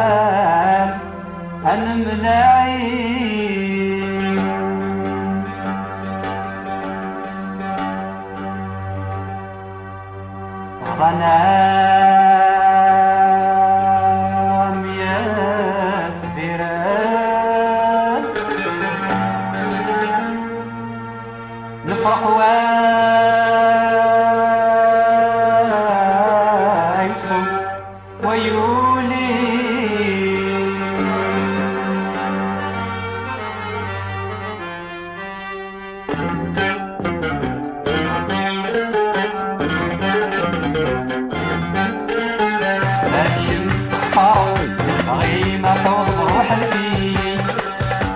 ورنوان الملاعين ظنام يا سفيران نفرق وايصم ويولي ما تعوض روح فيك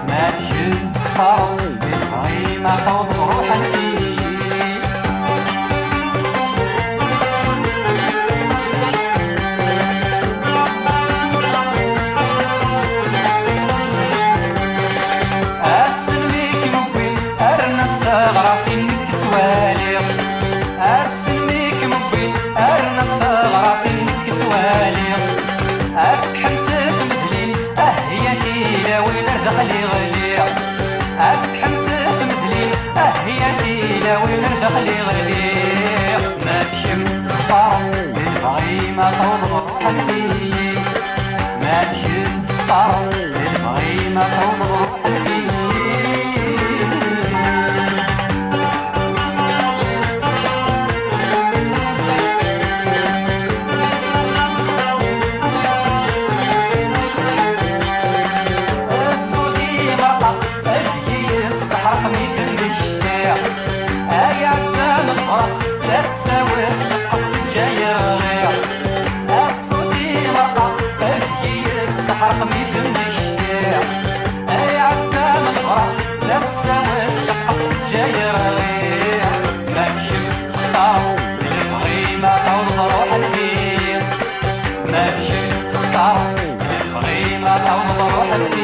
ما تشد صار بالبغي ما تعوض روح فيك السلميك مبين أرنب ثغرة فيك سوالف السلميك مبين أرنب ثغرة فيك سوالف أتحمتك مثلي هي كيلا وين دخلي غليع أتحمتك مثلي هي كيلا وين دخلي غليع ما تشم صفار للبغي ما تعوض روح فيك ما تشم صفار للبغي ما تعوض روح فيك لسويت شقق جاي رغيع الصوتي مرقع تبكي السحر قميد النشيع اي عدام الفرح لسويت شقق جاي رغيع ما تشم تختار للبغي ما تعوض روح فيه ما تشم تختار للبغي ما تعوض روح فيه روح الفيل